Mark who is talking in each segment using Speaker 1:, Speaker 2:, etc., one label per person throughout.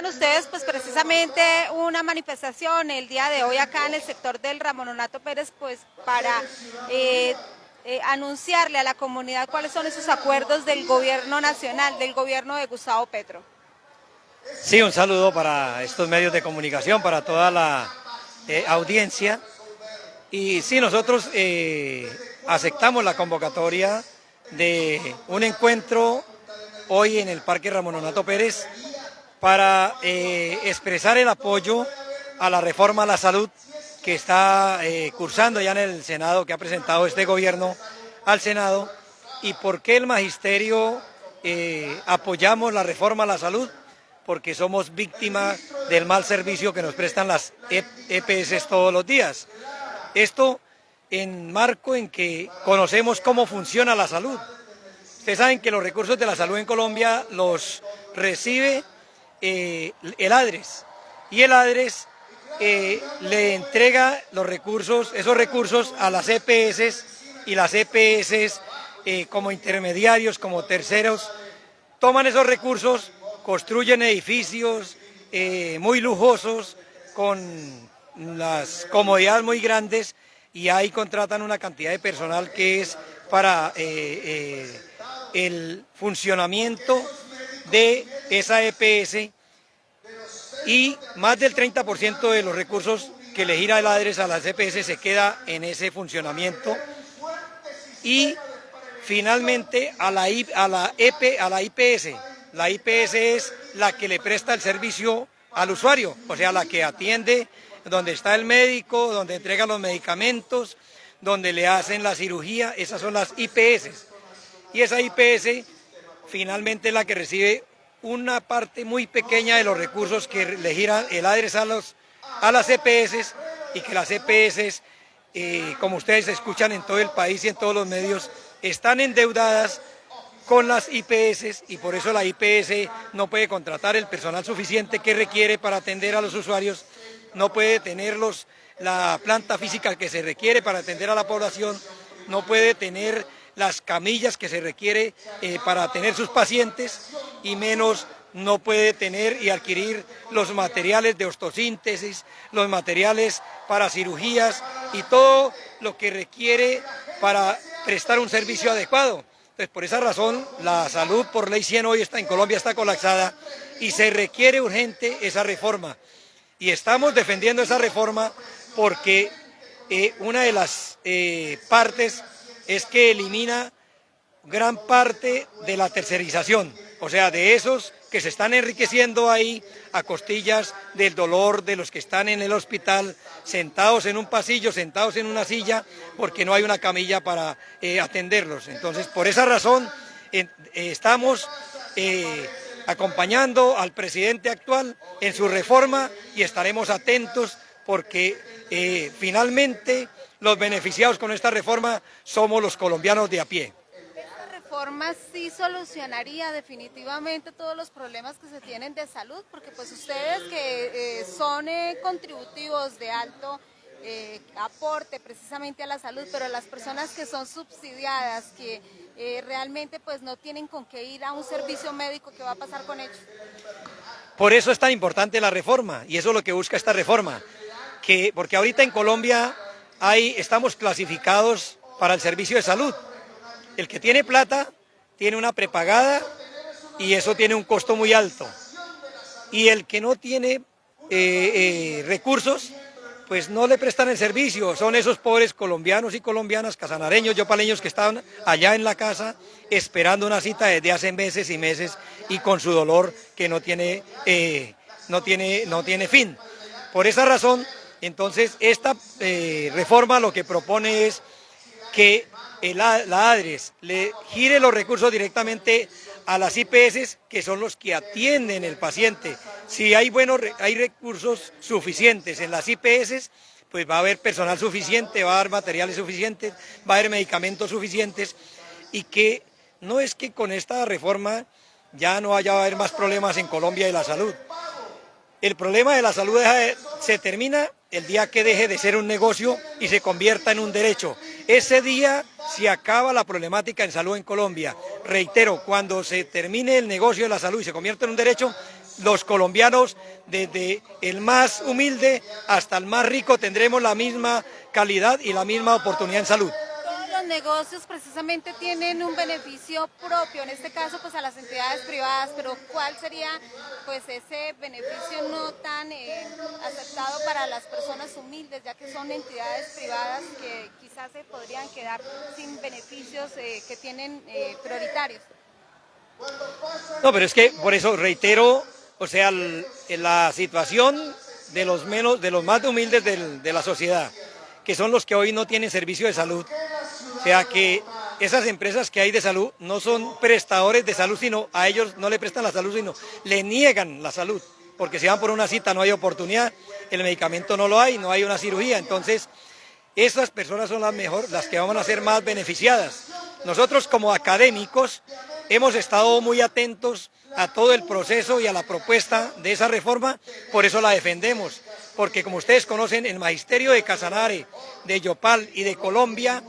Speaker 1: Ustedes pues precisamente una manifestación el día de hoy acá en el sector del Ramón Nonato Pérez pues para anunciarle a la comunidad cuáles son esos acuerdos del gobierno nacional, del gobierno de Gustavo Petro.
Speaker 2: Sí, un saludo para estos medios de comunicación, para toda la audiencia. Y sí, nosotros aceptamos la convocatoria de un encuentro hoy en el Parque Ramón Nonato Pérez para expresar el apoyo a la reforma a la salud que está cursando ya en el Senado, que ha presentado este gobierno al Senado, y por qué el magisterio apoyamos la reforma a la salud, porque somos víctimas del mal servicio que nos prestan las EPS todos los días. Esto en marco en que conocemos cómo funciona la salud. Ustedes saben que los recursos de la salud en Colombia los recibe el ADRES, y el ADRES le entrega esos recursos a las EPS, y las EPS como intermediarios, como terceros, toman esos recursos, construyen edificios muy lujosos, con las comodidades muy grandes, y ahí contratan una cantidad de personal que es para el funcionamiento de esa EPS, y más del 30% de los recursos que le gira el ADRES a las EPS se queda en ese funcionamiento, y finalmente a la IPS. La IPS es la que le presta el servicio al usuario, o sea, la que atiende donde está el médico, donde entrega los medicamentos, donde le hacen la cirugía. Esas son las IPS. Y esa IPS finalmente es la que recibe una parte muy pequeña de los recursos que le gira el ADRES a las EPS, y que las EPS, como ustedes escuchan en todo el país y en todos los medios, están endeudadas con las IPS, y por eso la IPS no puede contratar el personal suficiente que requiere para atender a los usuarios, no puede tener la planta física que se requiere para atender a la población, no puede tener las camillas que se requiere para atender sus pacientes, y menos no puede tener y adquirir los materiales de ostosíntesis, los materiales para cirugías y todo lo que requiere para prestar un servicio adecuado. Entonces, por esa razón, la salud por ley 100 hoy en Colombia está colapsada, y se requiere urgente esa reforma. Y estamos defendiendo esa reforma porque una de las partes es que elimina gran parte de la tercerización, o sea, de esos que se están enriqueciendo ahí a costillas del dolor de los que están en el hospital, sentados en un pasillo, sentados en una silla, porque no hay una camilla para atenderlos. Entonces, por esa razón, estamos acompañando al presidente actual en su reforma, y estaremos atentos porque finalmente los beneficiados con esta reforma somos los colombianos de a pie.
Speaker 1: ¿Esta reforma sí solucionaría definitivamente todos los problemas que se tienen de salud? Porque pues ustedes que son contributivos de alto aporte precisamente a la salud, pero las personas que son subsidiadas, que realmente pues no tienen con qué ir a un servicio médico, ¿qué va a pasar con ellos?
Speaker 2: Por eso es tan importante la reforma, y eso es lo que busca esta reforma, porque ahorita en Colombia estamos clasificados para el servicio de salud. El que tiene plata tiene una prepagada, y eso tiene un costo muy alto, y el que no tiene recursos, pues no le prestan el servicio. Son esos pobres colombianos y colombianas, casanareños, yopaleños, que están allá en la casa esperando una cita desde hace meses y meses, y con su dolor que no tiene fin. Por esa razón, entonces, esta reforma lo que propone es que la ADRES le gire los recursos directamente a las IPS, que son los que atienden el paciente. Si hay recursos suficientes en las IPS, pues va a haber personal suficiente, va a haber materiales suficientes, va a haber medicamentos suficientes, y que no es que con esta reforma ya no vaya a haber más problemas en Colombia de la salud. El problema de la salud se termina el día que deje de ser un negocio y se convierta en un derecho. Ese día se acaba la problemática en salud en Colombia. Reitero, cuando se termine el negocio de la salud y se convierta en un derecho, los colombianos, desde el más humilde hasta el más rico, tendremos la misma calidad y la misma oportunidad en salud.
Speaker 1: Todos los negocios precisamente tienen un beneficio propio, en este caso pues a las entidades privadas, pero ¿cuál sería pues ese beneficio no tan aceptado para las personas humildes, ya que son entidades privadas que quizás se podrían quedar sin beneficios que tienen prioritarios?
Speaker 2: No, pero es que por eso reitero, o sea, la situación de los más humildes de la sociedad, que son los que hoy no tienen servicio de salud. O sea que esas empresas que hay de salud no son prestadores de salud, sino a ellos no le prestan la salud, sino le niegan la salud, porque si van por una cita no hay oportunidad, el medicamento no lo hay, no hay una cirugía, entonces esas personas son las que van a ser más beneficiadas. Nosotros como académicos hemos estado muy atentos a todo el proceso y a la propuesta de esa reforma, por eso la defendemos, porque como ustedes conocen, el magisterio de Casanare, de Yopal y de Colombia,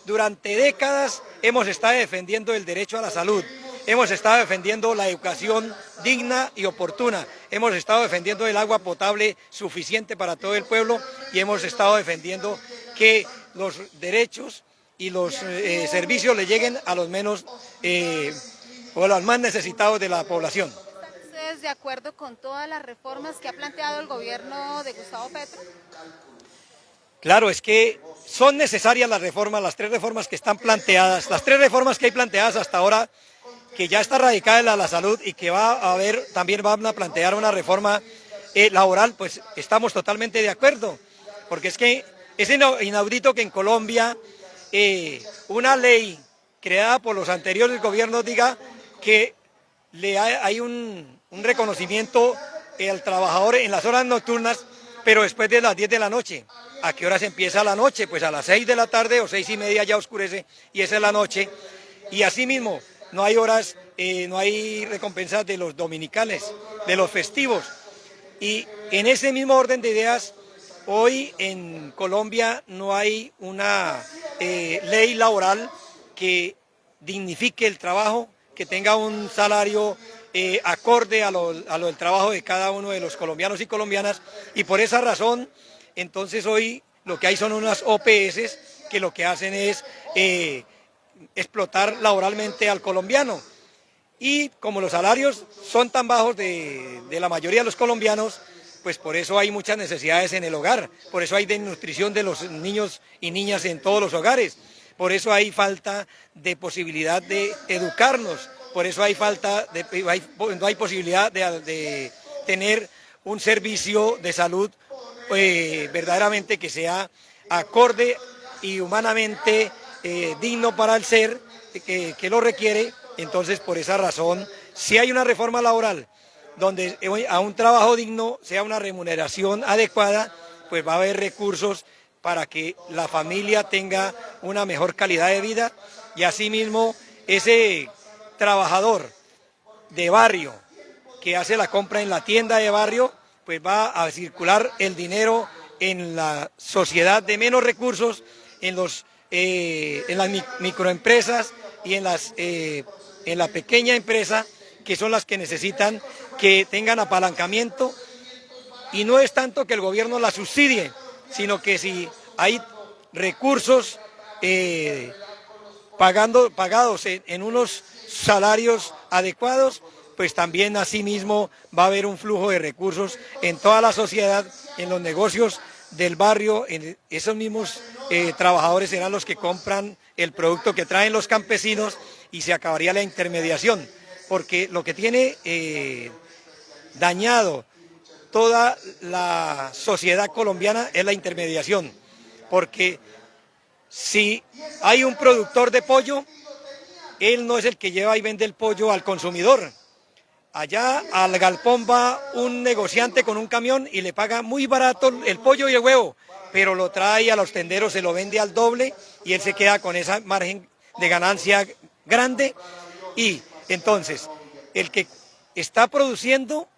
Speaker 2: durante décadas hemos estado defendiendo el derecho a la salud, hemos estado defendiendo la educación digna y oportuna, hemos estado defendiendo el agua potable suficiente para todo el pueblo y hemos estado defendiendo que los derechos y los servicios le lleguen a los menos o a los más necesitados de la población.
Speaker 1: ¿Están ustedes de acuerdo con todas las reformas que ha planteado el gobierno de Gustavo Petro?
Speaker 2: Claro, es que son necesarias las reformas, las 3 reformas que están planteadas, las 3 reformas que hay planteadas hasta ahora, que ya está radicada en la salud y que va a haber, también van a plantear una reforma laboral, pues estamos totalmente de acuerdo, porque es que es inaudito que en Colombia una ley creada por los anteriores gobiernos diga que hay un reconocimiento al trabajador en las horas nocturnas, pero después de las 10 de la noche. ¿A qué horas empieza la noche? Pues a las 6 de la tarde o 6:30 ya oscurece y esa es la noche. Y asimismo, no hay horas, no hay recompensas de los dominicales, de los festivos. Y en ese mismo orden de ideas, hoy en Colombia no hay una ley laboral que dignifique el trabajo, que tenga un salario acorde a lo del trabajo de cada uno de los colombianos y colombianas, y por esa razón, entonces hoy lo que hay son unas OPS que lo que hacen es explotar laboralmente al colombiano. Y como los salarios son tan bajos de la mayoría de los colombianos, pues por eso hay muchas necesidades en el hogar, por eso hay desnutrición de los niños y niñas en todos los hogares, por eso hay falta de posibilidad de educarnos, por eso no hay posibilidad de tener un servicio de salud verdaderamente que sea acorde y humanamente digno para el ser que lo requiere. Entonces, por esa razón, si hay una reforma laboral donde a un trabajo digno sea una remuneración adecuada, pues va a haber recursos para que la familia tenga una mejor calidad de vida y asimismo ese trabajador de barrio que hace la compra en la tienda de barrio, pues va a circular el dinero en la sociedad de menos recursos, en las microempresas y en la pequeña empresa, que son las que necesitan que tengan apalancamiento, y no es tanto que el gobierno la subsidie, sino que si hay recursos pagados en unos salarios adecuados, pues también asimismo va a haber un flujo de recursos en toda la sociedad, en los negocios del barrio, esos mismos trabajadores serán los que compran el producto que traen los campesinos y se acabaría la intermediación, porque lo que tiene dañado toda la sociedad colombiana es la intermediación, porque si hay un productor de pollo, él no es el que lleva y vende el pollo al consumidor. Allá al galpón va un negociante con un camión y le paga muy barato el pollo y el huevo, pero lo trae a los tenderos, se lo vende al doble y él se queda con esa margen de ganancia grande. Y entonces, el que está produciendo,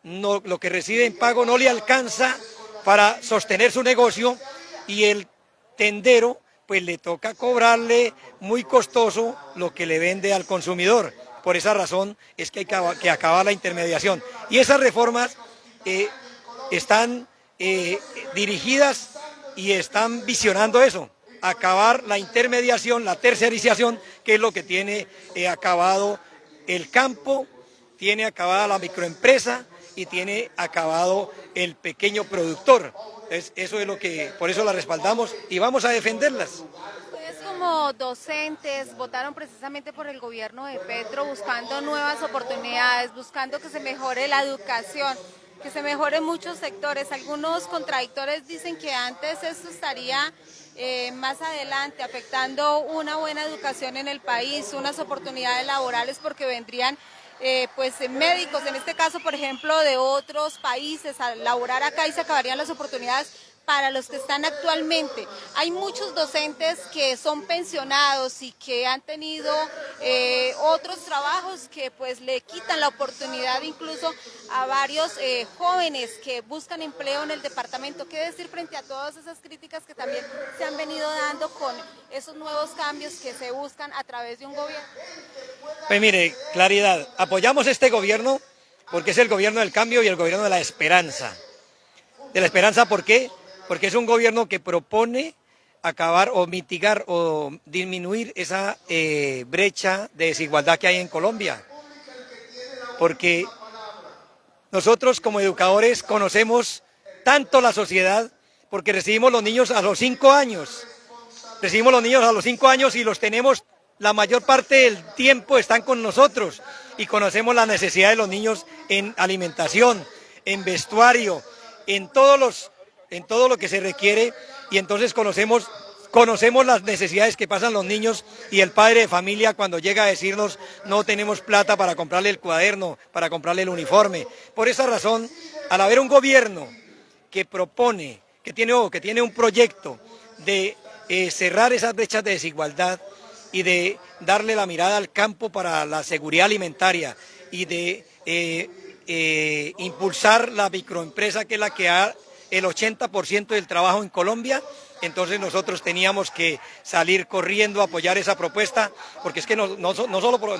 Speaker 2: lo que recibe en pago no le alcanza para sostener su negocio y el tendero pues le toca cobrarle muy costoso lo que le vende al consumidor. Por esa razón es que hay que acabar la intermediación. Y esas reformas están dirigidas y están visionando eso, acabar la intermediación, la tercerización, que es lo que tiene acabado el campo, tiene acabada la microempresa y tiene acabado el pequeño productor. Entonces, eso es lo que, por eso la respaldamos y vamos a defenderlas.
Speaker 1: Ustedes como docentes votaron precisamente por el gobierno de Petro buscando nuevas oportunidades, buscando que se mejore la educación, que se mejore muchos sectores. Algunos contradictores dicen que antes esto estaría más adelante afectando una buena educación en el país, unas oportunidades laborales porque vendrían pues médicos, en este caso por ejemplo de otros países a laborar acá y se acabarían las oportunidades para los que están actualmente. Hay muchos docentes que son pensionados y que han tenido otros trabajos que pues le quitan la oportunidad incluso a varios jóvenes que buscan empleo en el departamento. ¿Qué decir frente a todas esas críticas que también se han venido dando con esos nuevos cambios que se buscan a través de un gobierno?
Speaker 2: Pues mire, claridad, apoyamos este gobierno porque es el gobierno del cambio y el gobierno de la esperanza. ¿De la esperanza por qué? Porque es un gobierno que propone acabar o mitigar o disminuir esa brecha de desigualdad que hay en Colombia. Porque nosotros como educadores conocemos tanto la sociedad porque recibimos los niños a los 5 años. Recibimos los niños a los 5 años y los tenemos, la mayor parte del tiempo están con nosotros y conocemos la necesidad de los niños en alimentación, en vestuario, en todo lo que se requiere, y entonces conocemos las necesidades que pasan los niños, y el padre de familia cuando llega a decirnos no tenemos plata para comprarle el cuaderno, para comprarle el uniforme. Por esa razón, al haber un gobierno que propone, que tiene un proyecto de cerrar esas brechas de desigualdad y de darle la mirada al campo para la seguridad alimentaria y de impulsar la microempresa, que es la que ha el 80% del trabajo en Colombia, entonces nosotros teníamos que salir corriendo a apoyar esa propuesta, porque es que no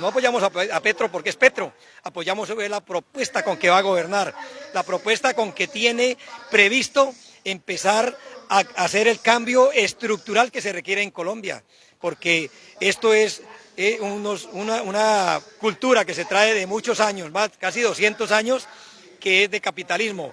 Speaker 2: apoyamos a Petro porque es Petro, apoyamos la propuesta con que va a gobernar, la propuesta con que tiene previsto empezar a hacer el cambio estructural que se requiere en Colombia, porque esto es una cultura que se trae de muchos años, más casi 200 años, que es de capitalismo.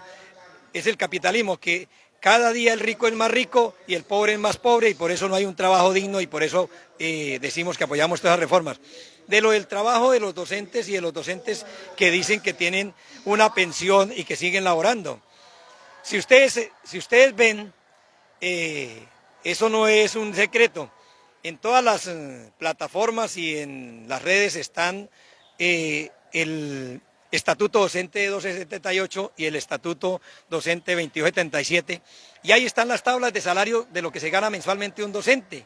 Speaker 2: Es el capitalismo, que cada día el rico es más rico y el pobre es más pobre, y por eso no hay un trabajo digno, y por eso decimos que apoyamos todas las reformas. De lo del trabajo de los docentes y de los docentes que dicen que tienen una pensión y que siguen laborando. Si ustedes ven, eso no es un secreto. En todas las plataformas y en las redes están el Estatuto Docente 1278 y el Estatuto Docente 2277, y ahí están las tablas de salario de lo que se gana mensualmente un docente,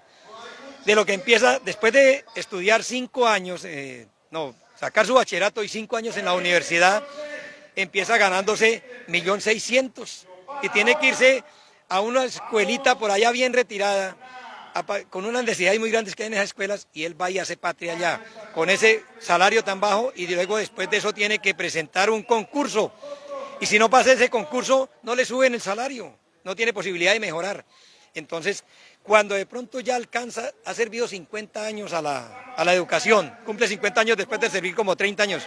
Speaker 2: de lo que empieza después de estudiar 5 años, sacar su bachillerato y 5 años en la universidad, empieza ganándose 1.600.000 y tiene que irse a una escuelita por allá bien retirada, con unas necesidades muy grandes que hay en esas escuelas, y él va y hace patria allá, con ese salario tan bajo, y luego después de eso tiene que presentar un concurso, y si no pasa ese concurso no le suben el salario, no tiene posibilidad de mejorar. Entonces, cuando de pronto ya alcanza, ha servido 50 años a la educación, cumple 50 años después de servir como 30 años,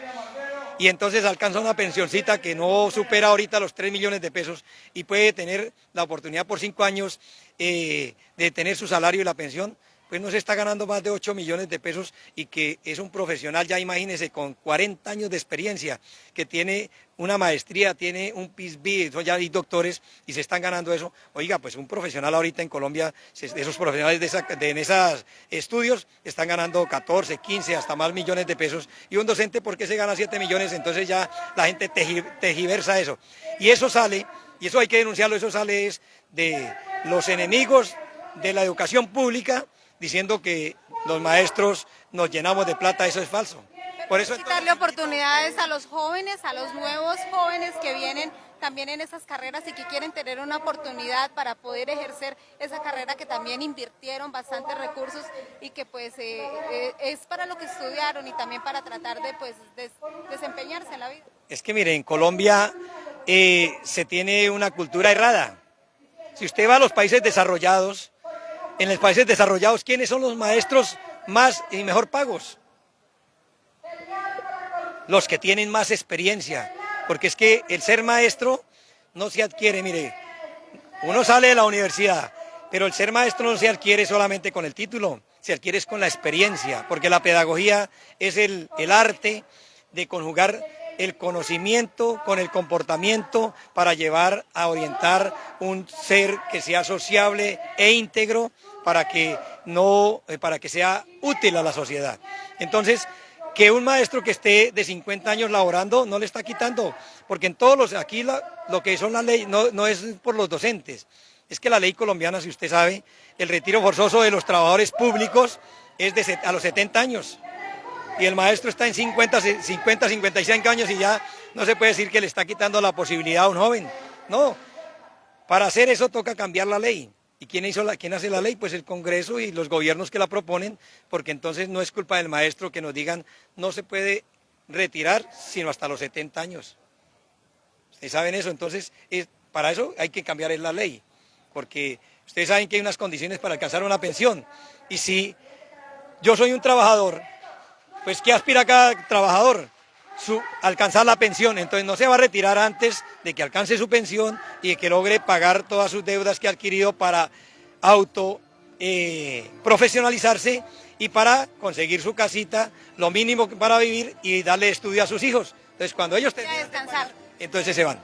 Speaker 2: y entonces alcanza una pensioncita que no supera ahorita los 3 millones de pesos, y puede tener la oportunidad por 5 años de tener su salario y la pensión, pues no se está ganando más de 8 millones de pesos, y que es un profesional, ya imagínese, con 40 años de experiencia, que tiene una maestría, tiene un PhD, eso ya hay doctores y se están ganando eso. Oiga, pues un profesional ahorita en Colombia, esos profesionales en esos estudios están ganando 14, 15, hasta más millones de pesos, y un docente, ¿por qué se gana 7 millones? Entonces ya la gente tejiversa eso. Y eso sale, y eso hay que denunciarlo, eso sale es de los enemigos de la educación pública, diciendo que los maestros nos llenamos de plata. Eso es falso. Por eso
Speaker 1: quitarle oportunidades a los jóvenes, a los nuevos jóvenes que vienen también en esas carreras y que quieren tener una oportunidad para poder ejercer esa carrera que también invirtieron bastantes recursos y que pues es para lo que estudiaron y también para tratar de pues desempeñarse en la vida.
Speaker 2: Es que mire, en Colombia se tiene una cultura errada. Si usted va a los países desarrollados, en los países desarrollados, ¿quiénes son los maestros más y mejor pagos? Los que tienen más experiencia, porque es que el ser maestro no se adquiere, mire, uno sale de la universidad, pero el ser maestro no se adquiere solamente con el título, se adquiere con la experiencia, porque la pedagogía es el arte de conjugar el conocimiento con el comportamiento para llevar a orientar un ser que sea sociable e íntegro para que sea útil a la sociedad. Entonces, que un maestro que esté de 50 años laborando no le está quitando, porque en todos aquí lo que son las leyes no es por los docentes, es que la ley colombiana, si usted sabe, el retiro forzoso de los trabajadores públicos es a los 70 años, y el maestro está en 55 años y ya no se puede decir que le está quitando la posibilidad a un joven, no, para hacer eso toca cambiar la ley. ¿Y quién hace la ley? Pues el Congreso y los gobiernos que la proponen, porque entonces no es culpa del maestro que nos digan no se puede retirar sino hasta los 70 años. Ustedes saben eso, entonces para eso hay que cambiar la ley, porque ustedes saben que hay unas condiciones para alcanzar una pensión. Y si yo soy un trabajador, pues ¿qué aspira cada trabajador? Alcanzar la pensión, entonces no se va a retirar antes de que alcance su pensión y de que logre pagar todas sus deudas que ha adquirido para profesionalizarse y para conseguir su casita, lo mínimo para vivir y darle estudio a sus hijos. Entonces cuando ellos
Speaker 1: descansar,
Speaker 2: entonces se van.